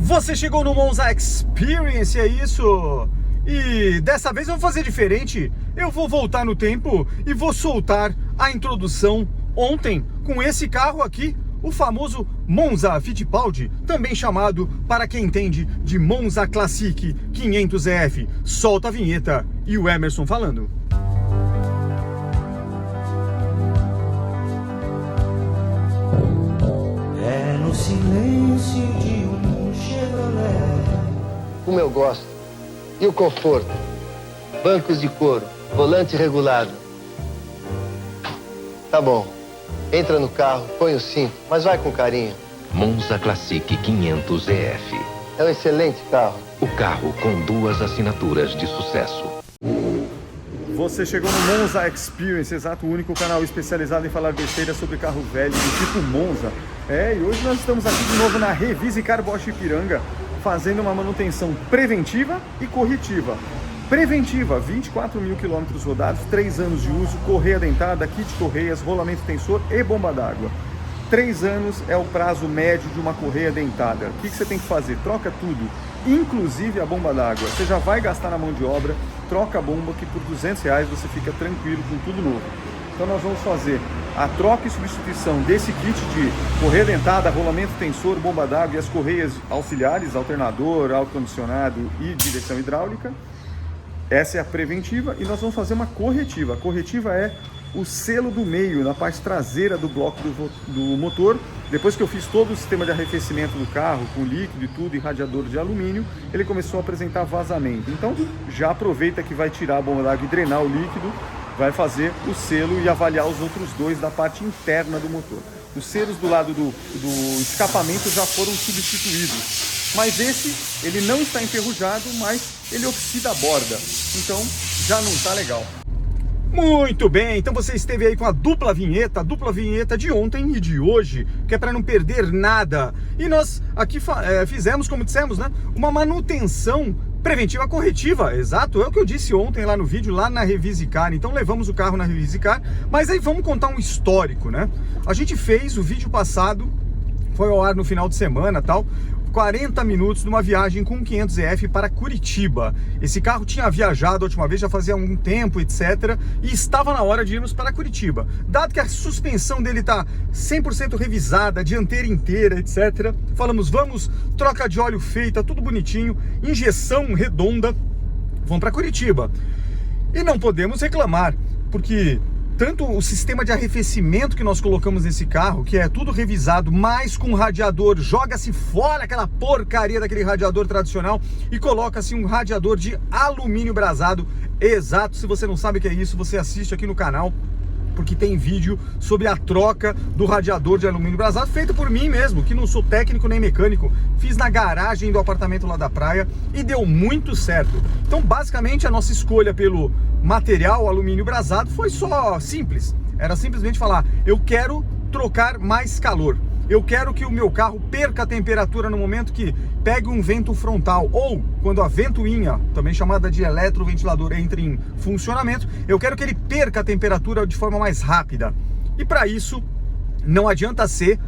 Você chegou no Monza Experience, é isso? E dessa vez eu vou fazer diferente. Eu vou voltar no tempo e vou soltar a introdução ontem com esse carro aqui, o famoso Monza Fittipaldi, também chamado, para quem entende, de Monza Classic 500EF. Solta a vinheta e o Emerson falando. É no silêncio de um Chevrolet. Como eu gosto. E o conforto? Bancos de couro, volante regulado. Tá bom. Entra no carro, põe o cinto, mas vai com carinho. Monza Classic 500EF. É um excelente carro. O carro com 2 assinaturas de sucesso. Você chegou no Monza Experience, exato, o único canal especializado em falar besteira sobre carro velho do tipo Monza. E hoje nós estamos aqui de novo na Revisicar Bosch Ipiranga, fazendo uma manutenção preventiva e corretiva. Preventiva, 24 mil quilômetros rodados, 3 anos de uso, correia dentada, kit correias, rolamento tensor e bomba d'água. 3 anos é o prazo médio de uma correia dentada. O que você tem que fazer? Troca tudo, inclusive a bomba d'água. Você já vai gastar na mão de obra, troca a bomba que por R$200 você fica tranquilo com tudo novo. Então nós vamos fazer a troca e substituição desse kit de correia dentada, rolamento tensor, bomba d'água e as correias auxiliares, alternador, ar-condicionado e direção hidráulica. Essa é a preventiva e nós vamos fazer uma corretiva. A corretiva é o selo do meio, na parte traseira do bloco do motor. Depois que eu fiz todo o sistema de arrefecimento do carro, com líquido e tudo, e radiador de alumínio, ele começou a apresentar vazamento. Então já aproveita que vai tirar a bomba d'água e drenar o líquido, vai fazer o selo e avaliar os outros dois da parte interna do motor. Os selos do lado do escapamento já foram substituídos. Mas esse, ele não está enferrujado, mas ele oxida a borda. Então, já não está legal. Muito bem, então você esteve aí com a dupla vinheta de ontem e de hoje, que é para não perder nada. E nós aqui fizemos, como dissemos, né, uma manutenção preventiva corretiva, exato, é o que eu disse ontem lá no vídeo, lá na Revisicar. Então levamos o carro na Revisicar, mas aí vamos contar um histórico, né? A gente fez o vídeo passado, foi ao ar no final de semana e tal, 40 minutos numa viagem com 500EF para Curitiba. Esse carro tinha viajado a última vez, já fazia um tempo, etc. E estava na hora de irmos para Curitiba. Dado que a suspensão dele está 100% revisada, a dianteira inteira, etc. Falamos, vamos, troca de óleo feita, tudo bonitinho, injeção redonda, vamos para Curitiba. E não podemos reclamar, porque tanto o sistema de arrefecimento que nós colocamos nesse carro, que é tudo revisado, mais com radiador, joga-se fora aquela porcaria daquele radiador tradicional e coloca-se um radiador de alumínio brasado. Exato, se você não sabe o que é isso, você assiste aqui no canal, porque tem vídeo sobre a troca do radiador de alumínio brasado, feito por mim mesmo, que não sou técnico nem mecânico. Fiz na garagem do apartamento lá da praia e deu muito certo. Então, basicamente, a nossa escolha pelo material alumínio brasado foi só simples. Era simplesmente falar, eu quero trocar mais calor. Eu quero que o meu carro perca a temperatura no momento que pegue um vento frontal, ou quando a ventoinha, também chamada de eletroventilador, entre em funcionamento, eu quero que ele perca a temperatura de forma mais rápida. E para isso, não adianta ser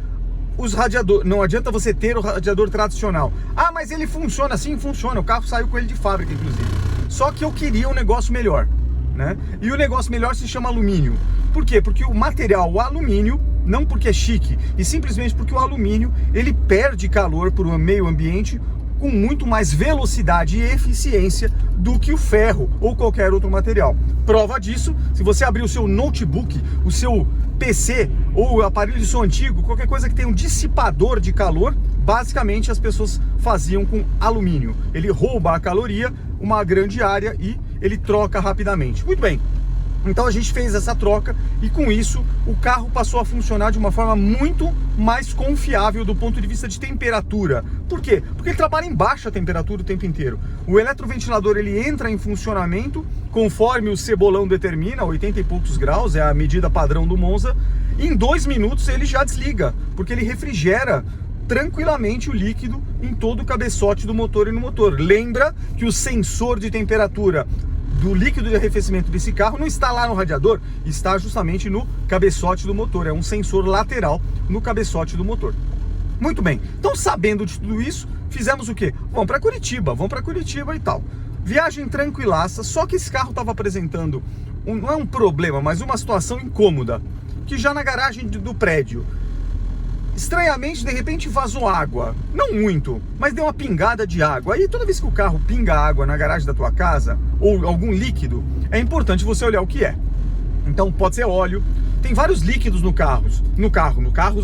os radiadores, não adianta você ter o radiador tradicional. Ah, mas ele funciona, sim, funciona, o carro saiu com ele de fábrica, inclusive. Só que eu queria um negócio melhor, né? E o negócio melhor se chama alumínio. Por quê? Porque o material, o alumínio, não porque é chique, e simplesmente porque o alumínio, ele perde calor para o meio ambiente com muito mais velocidade e eficiência do que o ferro ou qualquer outro material. Prova disso, se você abrir o seu notebook, o seu PC ou aparelho de som antigo, qualquer coisa que tenha um dissipador de calor, basicamente as pessoas faziam com alumínio. Ele rouba a caloria, uma grande área, e ele troca rapidamente. Muito bem. Então a gente fez essa troca e com isso o carro passou a funcionar de uma forma muito mais confiável do ponto de vista de temperatura. Por quê? Porque ele trabalha em baixa temperatura o tempo inteiro. O eletroventilador, ele entra em funcionamento conforme o cebolão determina, 80 e poucos graus, é a medida padrão do Monza. Em 2 minutos ele já desliga, porque ele refrigera tranquilamente o líquido em todo o cabeçote do motor e no motor. Lembra que o sensor de temperatura do líquido de arrefecimento desse carro não está lá no radiador, está justamente no cabeçote do motor, é um sensor lateral no cabeçote do motor. Muito bem, então sabendo de tudo isso, fizemos o quê? Vamos para Curitiba e tal. Viagem tranquilaça, só que esse carro estava apresentando, não é um problema, mas uma situação incômoda, que já na garagem do prédio, estranhamente, de repente vazou água, não muito, mas deu uma pingada de água. Aí toda vez que o carro pinga água na garagem da tua casa, ou algum líquido, é importante você olhar o que é. Então pode ser óleo, tem vários líquidos no carros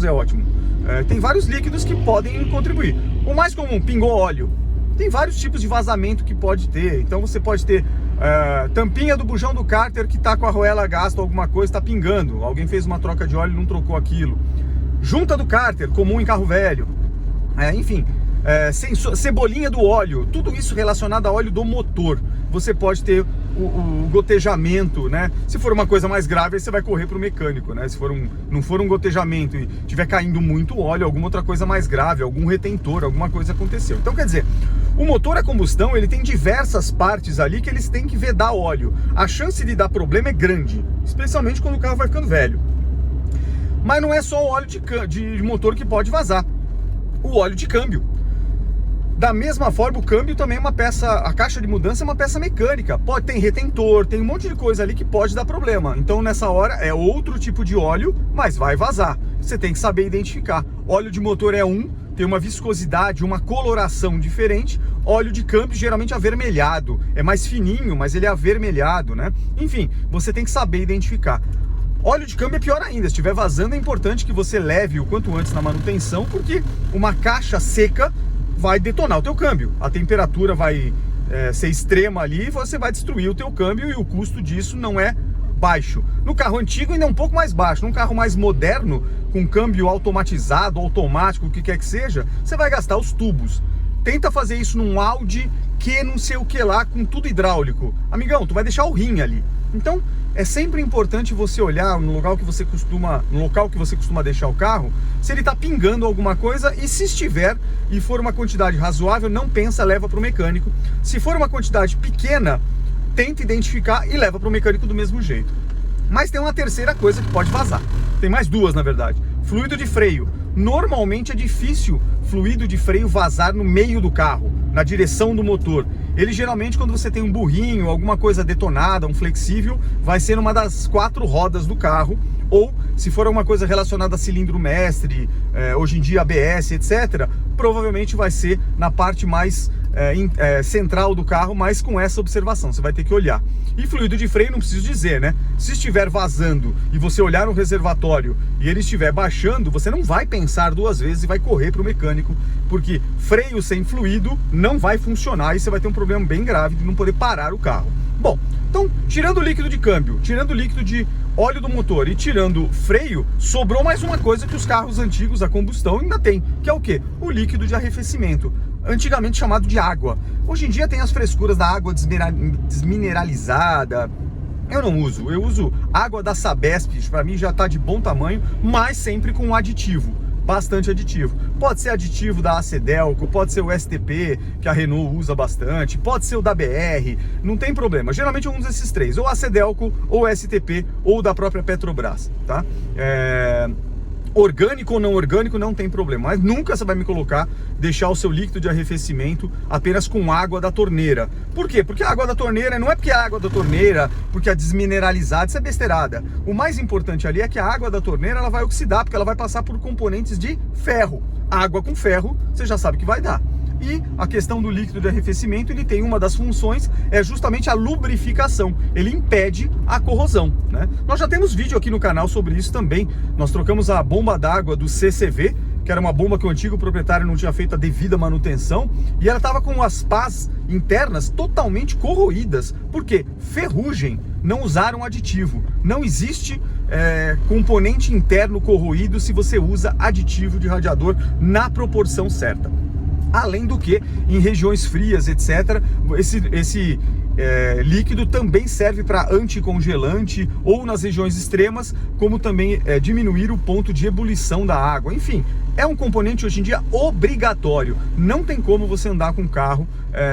é ótimo, tem vários líquidos que podem contribuir. O mais comum, pingou óleo. Tem vários tipos de vazamento que pode ter. Então você pode ter tampinha do bujão do cárter que está com a arruela gasta, alguma coisa está pingando. Alguém fez uma troca de óleo e não trocou aquilo. Junta do cárter, comum em carro velho. Enfim, cebolinha do óleo. Tudo isso relacionado a óleo do motor. Você pode ter o gotejamento, né? Se for uma coisa mais grave, aí você vai correr para o mecânico, né? Se for não for um gotejamento e tiver caindo muito óleo, alguma outra coisa mais grave, algum retentor, alguma coisa aconteceu. Então, quer dizer, o motor a combustão, ele tem diversas partes ali que eles têm que vedar óleo. A chance de dar problema é grande, especialmente quando o carro vai ficando velho. Mas não é só o óleo de motor que pode vazar. O óleo de câmbio. Da mesma forma, o câmbio também é uma peça, a caixa de mudança é uma peça mecânica. Tem retentor, tem um monte de coisa ali que pode dar problema. Então nessa hora é outro tipo de óleo, mas vai vazar. Você tem que saber identificar. Óleo de motor é tem uma viscosidade, uma coloração diferente. Óleo de câmbio geralmente avermelhado. É mais fininho, mas ele é avermelhado, né? Enfim, você tem que saber identificar. Óleo de câmbio é pior ainda, se estiver vazando é importante que você leve o quanto antes na manutenção, porque uma caixa seca vai detonar o teu câmbio. A temperatura vai ser extrema ali e você vai destruir o teu câmbio e o custo disso não é baixo. No carro antigo ainda é um pouco mais baixo. Num carro mais moderno, com câmbio automatizado, automático, o que quer que seja, você vai gastar os tubos. Tenta fazer isso num Audi que não sei o que lá, com tudo hidráulico. Amigão, tu vai deixar o rim ali. Então, é sempre importante você olhar no local que você costuma deixar o carro, se ele está pingando alguma coisa, e se estiver e for uma quantidade razoável, não pensa, leva para o mecânico. Se for uma quantidade pequena, tenta identificar e leva para o mecânico do mesmo jeito. Mas tem uma terceira coisa que pode vazar. Tem mais duas, na verdade. Fluido de freio. Normalmente é difícil fluido de freio vazar no meio do carro, na direção do motor. Ele geralmente, quando você tem um burrinho, alguma coisa detonada, um flexível, vai ser numa das 4 rodas do carro, ou se for alguma coisa relacionada a cilindro mestre, hoje em dia ABS, etc., provavelmente vai ser na parte mais central do carro, mas com essa observação, você vai ter que olhar. E fluido de freio não preciso dizer, né? Se estiver vazando e você olhar no reservatório e ele estiver baixando, você não vai pensar 2 vezes e vai correr para o mecânico, porque freio sem fluido não vai funcionar e você vai ter um problema bem grave de não poder parar o carro. Bom, então, tirando o líquido de câmbio, tirando o líquido de óleo do motor e tirando freio, sobrou mais uma coisa que os carros antigos a combustão ainda tem, que é o quê? O líquido de arrefecimento, antigamente chamado de água. Hoje em dia tem as frescuras da água desmineralizada. Eu não uso, eu uso água da Sabesp, para mim já está de bom tamanho, mas sempre com aditivo, bastante aditivo. Pode ser aditivo da Acedelco, pode ser o STP, que a Renault usa bastante, pode ser o da BR, não tem problema. Geralmente eu uso esses 3, ou Acedelco, ou STP, ou da própria Petrobras, tá? Orgânico ou não orgânico não tem problema, mas nunca você vai me deixar o seu líquido de arrefecimento apenas com água da torneira. Por quê? Porque a água da torneira, não é porque a água da torneira, porque a desmineralizada, isso é besteirada. O mais importante ali é que a água da torneira ela vai oxidar, porque ela vai passar por componentes de ferro. Água com ferro, você já sabe que vai dar. E a questão do líquido de arrefecimento, ele tem uma das funções, é justamente a lubrificação. Ele impede a corrosão, né? Nós já temos vídeo aqui no canal sobre isso também. Nós trocamos a bomba d'água do CCV, que era uma bomba que o antigo proprietário não tinha feito a devida manutenção, e ela estava com as pás internas totalmente corroídas. Por quê? Ferrugem. Não usaram aditivo. Não existe componente interno corroído se você usa aditivo de radiador na proporção certa. Além do que, em regiões frias, etc., esse líquido também serve para anticongelante, ou nas regiões extremas, como também diminuir o ponto de ebulição da água. Enfim, é um componente hoje em dia obrigatório. Não tem como você andar com um carro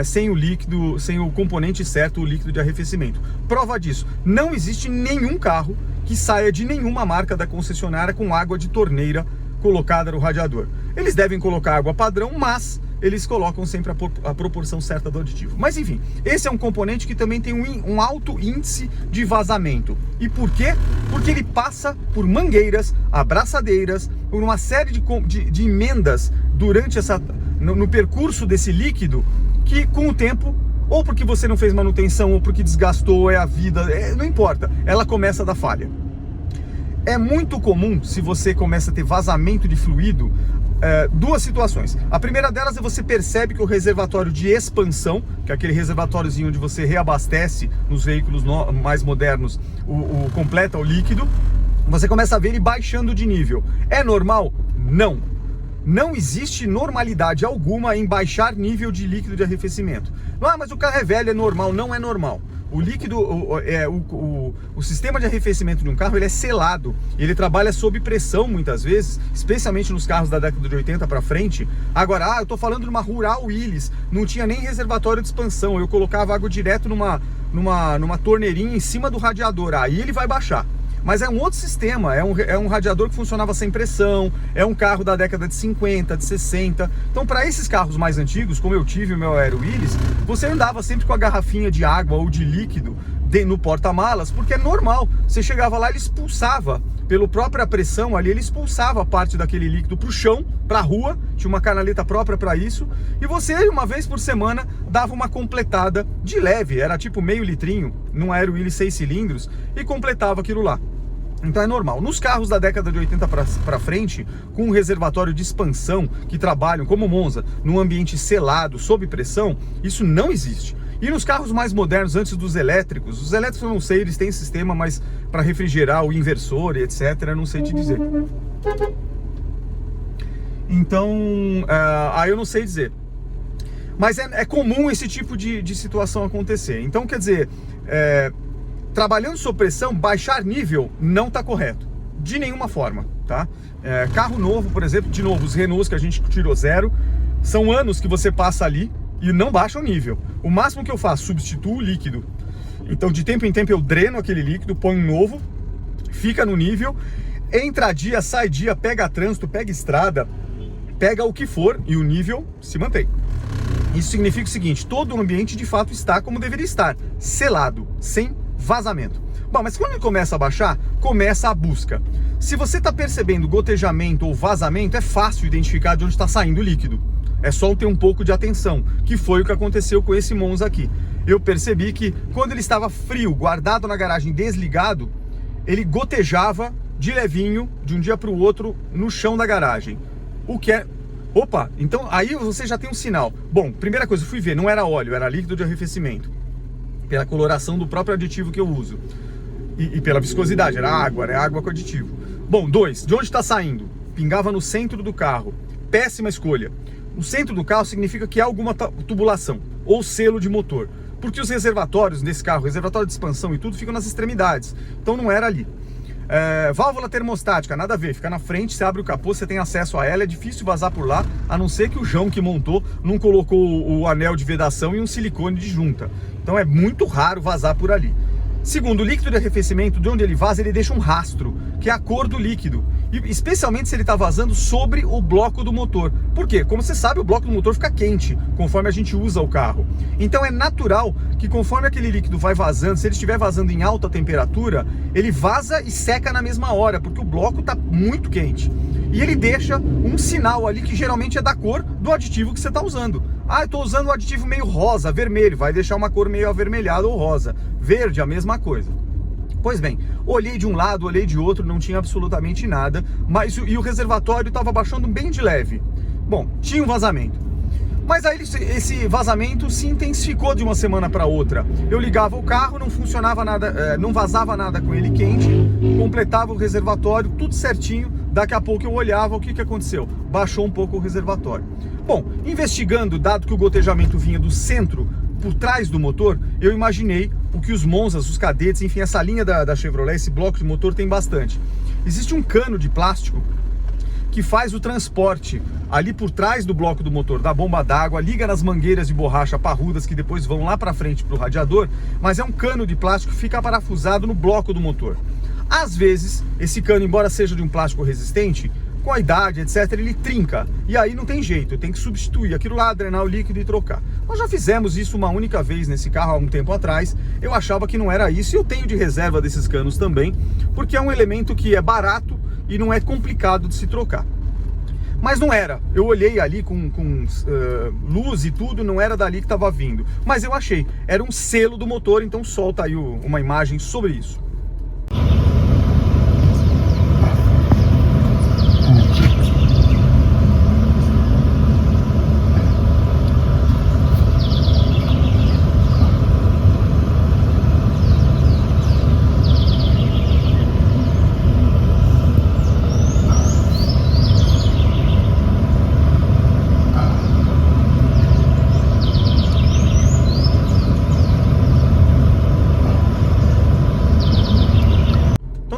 sem o líquido, sem o componente certo, o líquido de arrefecimento. Prova disso, não existe nenhum carro que saia de nenhuma marca da concessionária com água de torneira colocada no radiador. Eles devem colocar água padrão, mas eles colocam sempre a proporção certa do aditivo. Mas enfim, esse é um componente que também tem um alto índice de vazamento. E por quê? Porque ele passa por mangueiras, abraçadeiras, por uma série de emendas durante no percurso desse líquido, que com o tempo, ou porque você não fez manutenção, ou porque desgastou, é a vida, não importa, ela começa a dar falha. É muito comum, se você começa a ter vazamento de fluido, duas situações. A primeira delas é você percebe que o reservatório de expansão, que é aquele reservatóriozinho onde você reabastece nos veículos mais modernos, completa o líquido, você começa a ver ele baixando de nível. É normal? Não. Não existe normalidade alguma em baixar nível de líquido de arrefecimento. Ah, mas o carro é velho, é normal. Não é normal. O líquido, o sistema de arrefecimento de um carro, ele é selado. Ele trabalha sob pressão muitas vezes, especialmente nos carros da década de 80 para frente. Agora, eu tô falando de uma Rural Willys, não tinha nem reservatório de expansão. Eu colocava água direto numa torneirinha em cima do radiador. Aí ele vai baixar. Mas é um outro sistema, é um radiador que funcionava sem pressão, é um carro da década de 50, de 60. Então, para esses carros mais antigos, como eu tive o meu Aero Willys, você andava sempre com a garrafinha de água ou de líquido no porta-malas, porque é normal. Você chegava lá, ele expulsava, pela própria pressão ali, ele expulsava parte daquele líquido para o chão, para a rua, tinha uma canaleta própria para isso, e você, uma vez por semana, dava uma completada de leve, era tipo meio litrinho, num Aero Willys 6 cilindros, e completava aquilo lá. Então é normal. Nos carros da década de 80 para frente, com um reservatório de expansão, que trabalham, como o Monza, num ambiente selado, sob pressão, isso não existe. E nos carros mais modernos, antes dos elétricos, os elétricos eu não sei, eles têm sistema, mas para refrigerar o inversor e etc, eu não sei te dizer. Então, aí eu não sei dizer. Mas é comum esse tipo de situação acontecer. Então, quer dizer, trabalhando sob pressão, baixar nível não está correto, de nenhuma forma, tá? Carro novo, por exemplo, de novo, os Renaults que a gente tirou zero, são anos que você passa ali e não baixa o nível. O máximo que eu faço, substituo o líquido. Então, de tempo em tempo, eu dreno aquele líquido, ponho um novo, fica no nível, entra dia, sai dia, pega trânsito, pega estrada, pega o que for e o nível se mantém. Isso significa o seguinte, todo o ambiente de fato está como deveria estar, selado, sem vazamento. Bom, mas quando ele começa a baixar, começa a busca. Se você está percebendo gotejamento ou vazamento, é fácil identificar de onde está saindo o líquido. É só ter um pouco de atenção, que foi o que aconteceu com esse Monza aqui. Eu percebi que quando ele estava frio, guardado na garagem, desligado, ele gotejava de levinho, de um dia para o outro, no chão da garagem. O que é... Opa, então aí você já tem um sinal. Bom, primeira coisa, eu fui ver, não era óleo, era líquido de arrefecimento. Pela coloração do próprio aditivo que eu uso. E pela viscosidade, era água com aditivo. Bom, 2, de onde está saindo? Pingava no centro do carro. Péssima escolha. No centro do carro significa que há alguma tubulação ou selo de motor. Porque os reservatórios desse carro, reservatório de expansão e tudo, ficam nas extremidades. Então não era ali. Válvula termostática, nada a ver, fica na frente, você abre o capô, você tem acesso a ela, é difícil vazar por lá, a não ser que o João que montou não colocou o anel de vedação e um silicone de junta. Então é muito raro vazar por ali. Segundo, o líquido de arrefecimento, de onde ele vaza, ele deixa um rastro, que é a cor do líquido. E especialmente se ele está vazando sobre o bloco do motor. Por quê? Como você sabe, o bloco do motor fica quente conforme a gente usa o carro. Então é natural que conforme aquele líquido vai vazando, se ele estiver vazando em alta temperatura, ele vaza e seca na mesma hora, porque o bloco está muito quente. E ele deixa um sinal ali que geralmente é da cor do aditivo que você está usando. Ah, eu estou usando um aditivo meio rosa, vermelho, vai deixar uma cor meio avermelhada ou rosa. Verde, a mesma coisa. Pois bem, olhei de um lado, olhei de outro, não tinha absolutamente nada, e o reservatório estava baixando bem de leve. Bom, tinha um vazamento. Mas aí esse vazamento se intensificou de uma semana para outra. Eu ligava o carro, não funcionava nada, não vazava nada com ele quente, completava o reservatório, tudo certinho. Daqui a pouco eu olhava, o que aconteceu? Baixou um pouco o reservatório. Bom, investigando, dado que o gotejamento vinha do centro, por trás do motor, eu imaginei o que os Monzas, os Cadetes, enfim, essa linha da Chevrolet, esse bloco de motor tem bastante. Existe um cano de plástico que faz o transporte ali por trás do bloco do motor, da bomba d'água, liga nas mangueiras de borracha parrudas que depois vão lá para frente para o radiador, mas é um cano de plástico que fica parafusado no bloco do motor. Às vezes, esse cano, embora seja de um plástico resistente, com a idade, etc, ele trinca, e aí não tem jeito, tem que substituir aquilo lá, drenar o líquido e trocar. Nós já fizemos isso uma única vez nesse carro há um tempo atrás, eu achava que não era isso, e eu tenho de reserva desses canos também, porque é um elemento que é barato e não é complicado de se trocar. Mas não era, eu olhei ali com luz e tudo, não era dali que estava vindo, mas eu achei, era um selo do motor, então solta aí uma imagem sobre isso.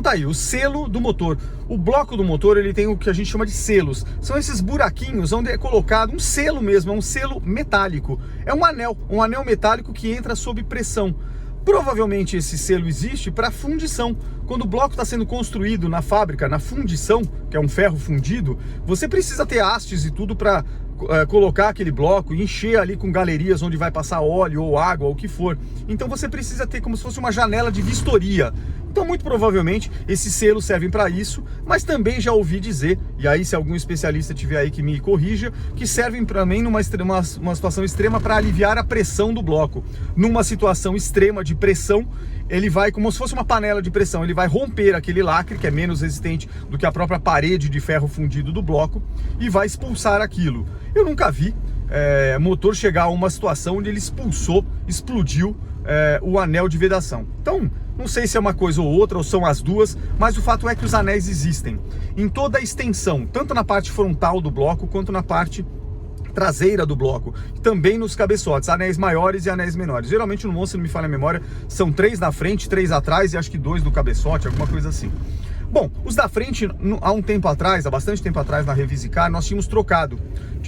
Tá aí, o selo do motor. O bloco do motor, ele tem o que a gente chama de selos. São esses buraquinhos onde é colocado um selo mesmo, é um selo metálico. É um anel metálico que entra sob pressão. Provavelmente esse selo existe para fundição. Quando o bloco está sendo construído na fábrica, na fundição, que é um ferro fundido, você precisa ter hastes e tudo para colocar aquele bloco e encher ali com galerias onde vai passar óleo ou água ou o que for. Então você precisa ter como se fosse uma janela de vistoria. Então muito provavelmente esses selos servem para isso, mas também já ouvi dizer, e aí se algum especialista tiver aí que me corrija, que servem para mim numa situação extrema para aliviar a pressão do bloco. Numa situação extrema de pressão, ele vai, como se fosse uma panela de pressão, ele vai romper aquele lacre, que é menos resistente do que a própria parede de ferro fundido do bloco, e vai expulsar aquilo. Eu nunca vi motor chegar a uma situação onde ele explodiu o anel de vedação. Então, não sei se é uma coisa ou outra, ou são as duas, mas o fato é que os anéis existem em toda a extensão, tanto na parte frontal do bloco, quanto na parte traseira do bloco, também nos cabeçotes, anéis maiores e anéis menores. Geralmente no Monza, se não me falha a memória, são 3 na frente, 3 atrás e acho que 2 do cabeçote, alguma coisa assim. Bom, os da frente, há um tempo atrás, há bastante tempo atrás na Revisicar, nós tínhamos trocado.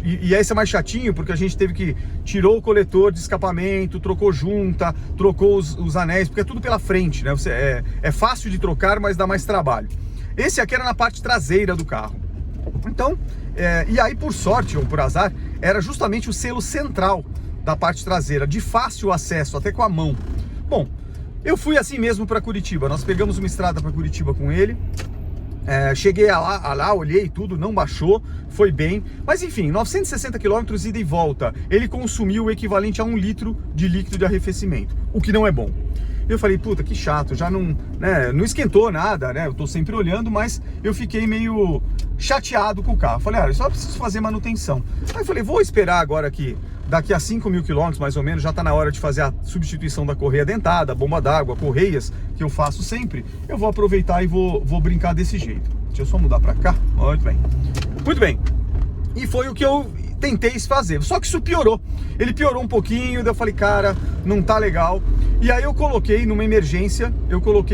E esse é mais chatinho, porque a gente teve que tirou o coletor de escapamento, trocou junta, trocou os anéis, porque é tudo pela frente, né? É fácil de trocar, mas dá mais trabalho. Esse aqui era na parte traseira do carro. Então, e aí por sorte ou por azar, era justamente o selo central da parte traseira, de fácil acesso, até com a mão. Bom, eu fui assim mesmo para Curitiba, nós pegamos uma estrada para Curitiba com ele, cheguei lá, olhei tudo, não baixou, foi bem, mas enfim, 960 km ida e volta, ele consumiu o equivalente a 1 litro de líquido de arrefecimento, o que não é bom. Eu falei, puta, que chato, já não esquentou nada, né? Eu tô sempre olhando, mas eu fiquei meio chateado com o carro. Falei, eu só preciso fazer manutenção. Aí eu falei, vou esperar agora que daqui a 5.000 km, mais ou menos, já tá na hora de fazer a substituição da correia dentada, bomba d'água, correias, que eu faço sempre. Eu vou aproveitar e vou brincar desse jeito. Deixa eu só mudar pra cá. Muito bem. Muito bem. E foi o que eu tentei fazer, só que isso piorou. Ele piorou um pouquinho, daí eu falei, cara, não tá legal. E aí eu coloquei numa emergência,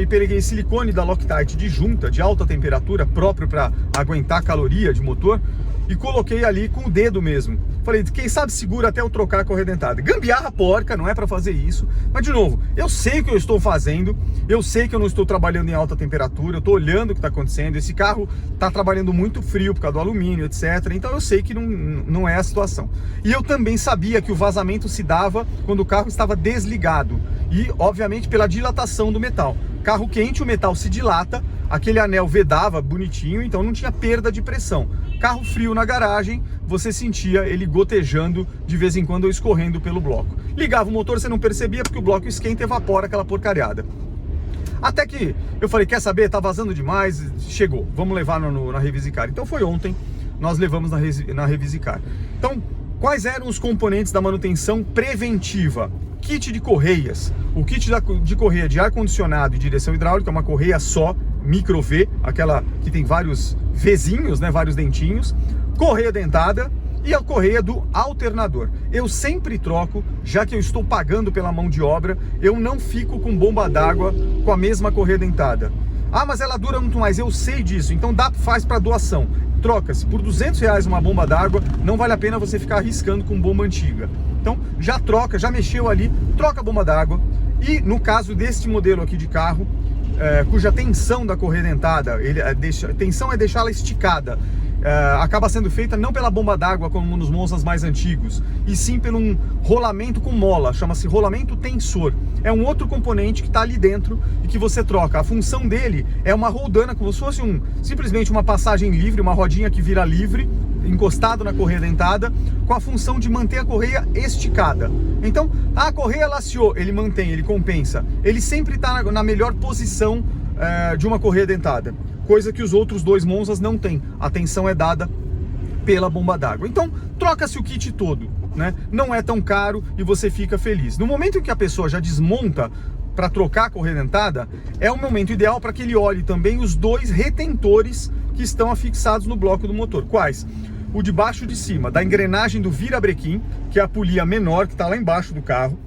peguei silicone da Loctite de junta, de alta temperatura, próprio para aguentar caloria de motor, e coloquei ali com o dedo mesmo. Falei, quem sabe segura até eu trocar a correia dentada. Gambiarra porca, não é para fazer isso. Mas de novo, eu sei o que eu estou fazendo, eu sei que eu não estou trabalhando em alta temperatura, eu estou olhando o que está acontecendo, esse carro está trabalhando muito frio por causa do alumínio, etc. Então eu sei que não é a situação. E eu também sabia que o vazamento se dava quando o carro estava desligado. E, obviamente, pela dilatação do metal. Carro quente, o metal se dilata, aquele anel vedava bonitinho, então não tinha perda de pressão. Carro frio na garagem, você sentia ele gotejando de vez em quando ou escorrendo pelo bloco. Ligava o motor, você não percebia porque o bloco esquenta e evapora aquela porcariada. Até que eu falei, quer saber, tá vazando demais, chegou, vamos levar na Revisicar. Então foi ontem, nós levamos na Revisicar. Então, quais eram os componentes da manutenção preventiva? Kit de correias. O kit de correia de ar-condicionado e direção hidráulica é uma correia só, micro V, aquela que tem vários Vzinhos, né, vários dentinhos. Correia dentada e a correia do alternador. Eu sempre troco, já que eu estou pagando pela mão de obra, eu não fico com bomba d'água com a mesma correia dentada. Ah, mas ela dura muito mais, eu sei disso, então faz para doação. Troca-se por R$200 uma bomba d'água, não vale a pena você ficar arriscando com bomba antiga. Então já troca, já mexeu ali, troca a bomba d'água. E no caso deste modelo aqui de carro, cuja tensão da correia dentada, a tensão é deixá-la esticada. acaba sendo feita não pela bomba d'água como nos Monzas mais antigos, e sim pelo um rolamento com mola, chama-se rolamento tensor. É um outro componente que está ali dentro e que você troca. A função dele é uma roldana, como se fosse simplesmente uma passagem livre, uma rodinha que vira livre, encostado na correia dentada, com a função de manter a correia esticada. Então, a correia laceou, ele mantém, ele compensa. Ele sempre está na melhor posição de uma correia dentada, coisa que os outros dois Monzas não têm. A tensão é dada pela bomba d'água. Então, troca-se o kit todo, né? Não é tão caro e você fica feliz. No momento em que a pessoa já desmonta para trocar a correia dentada, é o momento ideal para que ele olhe também os dois retentores que estão afixados no bloco do motor. Quais? O de baixo e de cima, da engrenagem do virabrequim, que é a polia menor, que está lá embaixo do carro.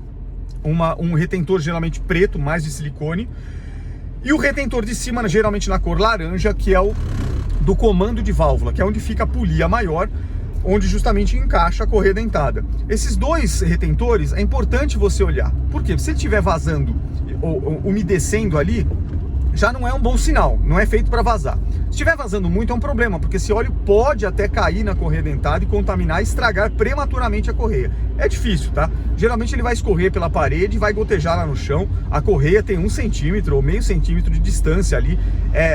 Um retentor geralmente preto, mais de silicone. E o retentor de cima, geralmente na cor laranja, que é o do comando de válvula, que é onde fica a polia maior, onde justamente encaixa a correia dentada. Esses dois retentores é importante você olhar. Por quê? Se ele estiver vazando ou umedecendo ali, já não é um bom sinal, não é feito para vazar. Se estiver vazando muito é um problema, porque esse óleo pode até cair na correia dentada e contaminar e estragar prematuramente a correia. É difícil, tá? Geralmente ele vai escorrer pela parede e vai gotejar lá no chão. A correia tem 1 centímetro ou meio centímetro de distância ali.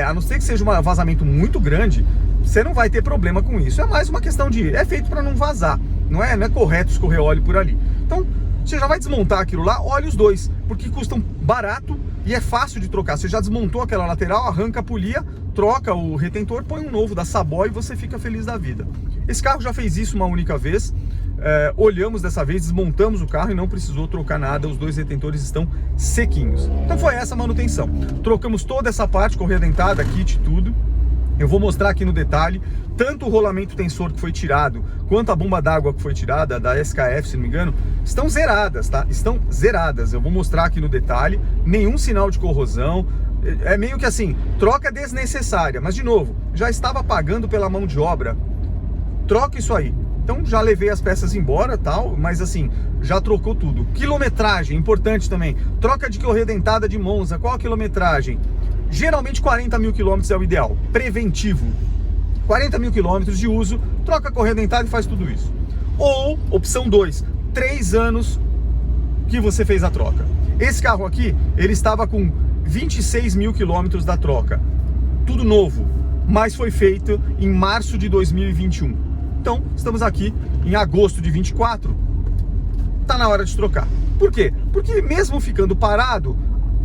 A não ser que seja um vazamento muito grande, você não vai ter problema com isso. É mais uma questão é feito para não vazar. Não é correto escorrer óleo por ali. Então, você já vai desmontar aquilo lá, olhe os dois, porque custam barato e é fácil de trocar. Você já desmontou aquela lateral, arranca a polia, troca o retentor, põe um novo da Savoy e você fica feliz da vida. Esse carro já fez isso uma única vez, olhamos dessa vez, desmontamos o carro e não precisou trocar nada, os dois retentores estão sequinhos. Então foi essa a manutenção. Trocamos toda essa parte, correia dentada, kit, tudo. Eu vou mostrar aqui no detalhe, tanto o rolamento tensor que foi tirado, quanto a bomba d'água que foi tirada, da SKF, se não me engano, estão zeradas, tá? Estão zeradas. Eu vou mostrar aqui no detalhe, nenhum sinal de corrosão. É meio que assim, troca desnecessária, mas de novo, já estava pagando pela mão de obra. Troca isso aí. Então já levei as peças embora, tal, mas assim, já trocou tudo. Quilometragem, importante também. Troca de correia dentada de Monza, qual a quilometragem? Geralmente 40 mil quilômetros é o ideal, preventivo. 40 mil quilômetros de uso, troca a correia dentada e faz tudo isso. Ou, opção 2, 3 anos que você fez a troca. Esse carro aqui, ele estava com 26 mil quilômetros da troca. Tudo novo, mas foi feito em março de 2021. Então, estamos aqui em agosto de 24, tá na hora de trocar. Por quê? Porque mesmo ficando parado,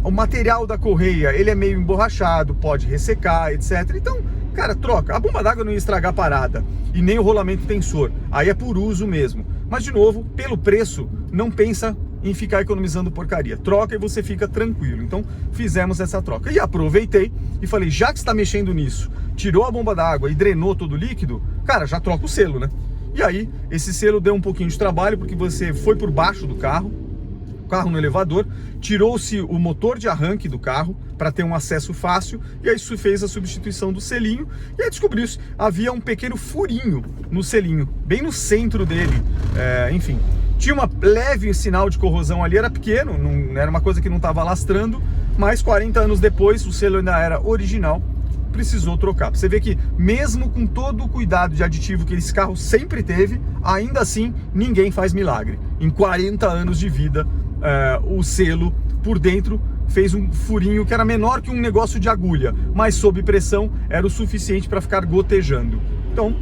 o material da correia, ele é meio emborrachado, pode ressecar, etc. Então, cara, troca. A bomba d'água não ia estragar a parada e nem o rolamento tensor. Aí é por uso mesmo. Mas, de novo, pelo preço, não pensa em ficar economizando porcaria. Troca e você fica tranquilo. Então, fizemos essa troca. E aproveitei e falei, já que você está mexendo nisso, tirou a bomba d'água e drenou todo o líquido, cara, já troca o selo, né? E aí, esse selo deu um pouquinho de trabalho, porque você foi por baixo do carro no elevador, tirou-se o motor de arranque do carro para ter um acesso fácil, e aí isso fez a substituição do selinho, e aí descobriu-se, havia um pequeno furinho no selinho, bem no centro dele, enfim, tinha uma leve sinal de corrosão ali, era pequeno, não era uma coisa que não estava lastrando, mas 40 anos depois, o selo ainda era original, precisou trocar. Você vê que mesmo com todo o cuidado de aditivo que esse carro sempre teve, ainda assim, ninguém faz milagre. Em 40 anos de vida, o selo por dentro fez um furinho que era menor que um negócio de agulha, mas sob pressão era o suficiente para ficar gotejando. Então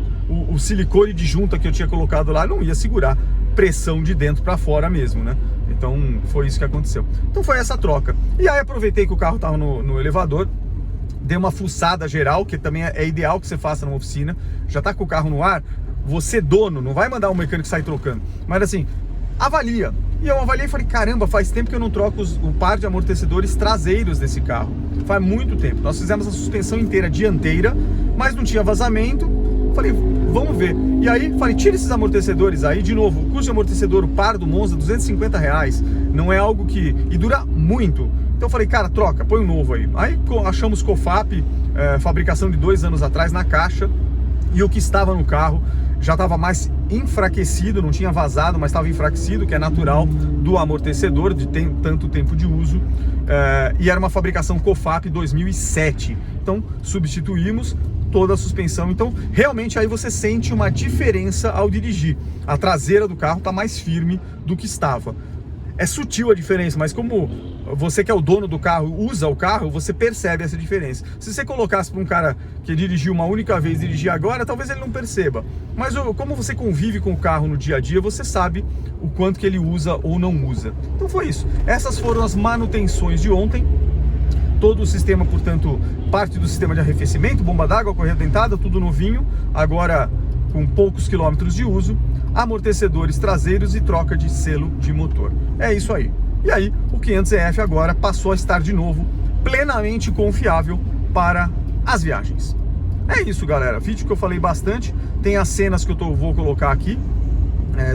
o silicone de junta que eu tinha colocado lá não ia segurar pressão de dentro para fora mesmo, né? Então foi isso que aconteceu. Então foi essa troca. E aí aproveitei que o carro estava no elevador, dei uma fuçada geral, que também é ideal que você faça numa oficina. Já tá com o carro no ar, você dono, não vai mandar um mecânico sair trocando, mas assim, avalia. E eu avaliei e falei, caramba, faz tempo que eu não troco o par de amortecedores traseiros desse carro. Faz muito tempo. Nós fizemos a suspensão inteira dianteira, mas não tinha vazamento. Falei, vamos ver. E aí, falei, tira esses amortecedores aí. De novo, o custo de amortecedor, o par do Monza, R$250. Não é algo que... E dura muito. Então eu falei, cara, troca, põe um novo aí. Aí achamos COFAP, fabricação de 2 anos atrás, na caixa. E o que estava no carro já estava mais enfraquecido, não tinha vazado, mas estava enfraquecido, que é natural do amortecedor, de tanto tempo de uso, e era uma fabricação COFAP 2007. Então substituímos toda a suspensão, então realmente aí você sente uma diferença ao dirigir. A traseira do carro está mais firme do que estava. É sutil a diferença, mas como você que é o dono do carro usa o carro, você percebe essa diferença. Se você colocasse para um cara que dirigiu uma única vez dirigir agora, talvez ele não perceba. Mas como você convive com o carro no dia a dia, você sabe o quanto que ele usa ou não usa. Então foi isso. Essas foram as manutenções de ontem. Todo o sistema, portanto, parte do sistema de arrefecimento, bomba d'água, correia dentada, tudo novinho, agora com poucos quilômetros de uso, amortecedores traseiros e troca de selo de motor. É isso aí. E aí, o 500EF agora passou a estar de novo plenamente confiável para as viagens. É isso, galera. Vídeo que eu falei bastante, tem as cenas que eu vou colocar aqui,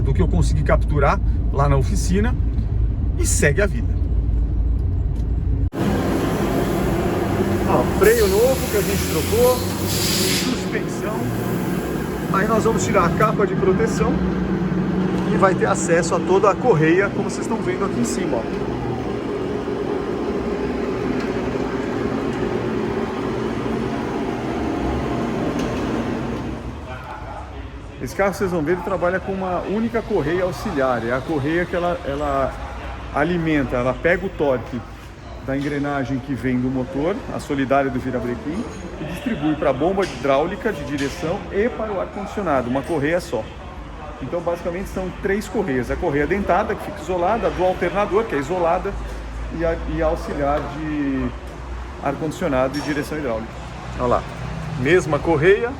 do que eu consegui capturar lá na oficina, e segue a vida. Freio novo que a gente trocou, suspensão, aí nós vamos tirar a capa de proteção e vai ter acesso a toda a correia, como vocês estão vendo aqui em cima, ó. Esse carro, vocês vão ver, ele trabalha com uma única correia auxiliar, é a correia que ela alimenta, ela pega o torque da engrenagem que vem do motor, a solidária do virabrequim, e distribui para a bomba hidráulica de direção e para o ar-condicionado, uma correia só. Então basicamente são 3 correias, a correia dentada, que fica isolada, a do alternador, que é isolada, e a auxiliar de ar-condicionado e direção hidráulica. Olha lá, mesma correia,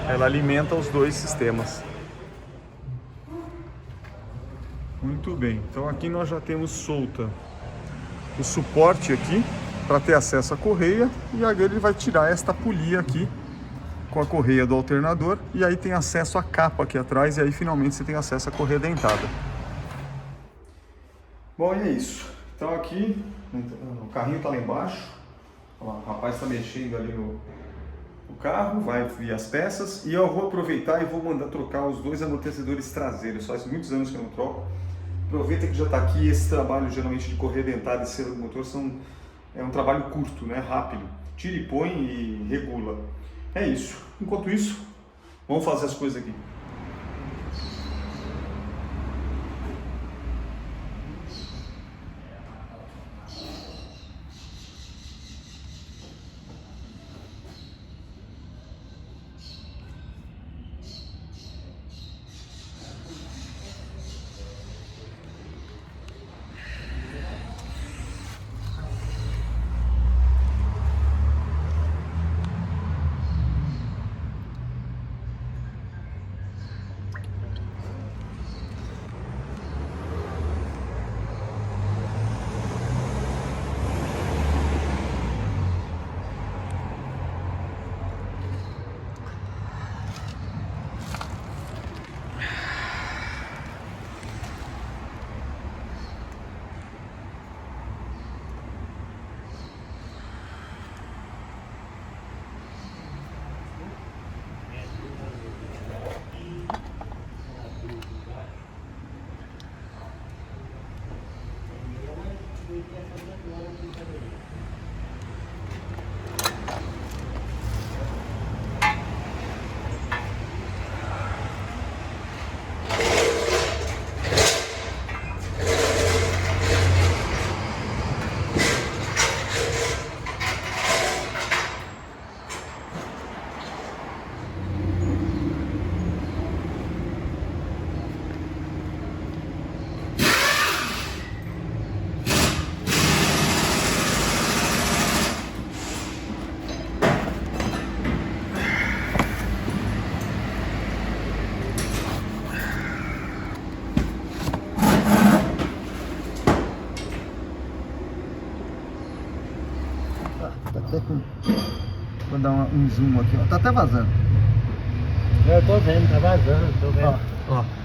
ela alimenta os 2 sistemas. Muito bem, então aqui nós já temos solta o suporte aqui para ter acesso à correia, e agora ele vai tirar esta polia aqui com a correia do alternador, e aí tem acesso à capa aqui atrás, e aí finalmente você tem acesso à correia dentada. Bom, e é isso. Então aqui o carrinho está lá embaixo, o rapaz está mexendo ali no carro, vai vir as peças, e eu vou aproveitar e vou mandar trocar os 2 amortecedores traseiros. Faz muitos anos que eu não troco. Aproveita que já está aqui. Esse trabalho geralmente de correia dentada e selo do motor é um trabalho curto, né? Rápido. Tira e põe e regula. É isso. Enquanto isso, vamos fazer as coisas aqui. Vou dar um zoom aqui, ó. Tá até vazando. Eu tô vendo, tá vazando, tô vendo. Ó.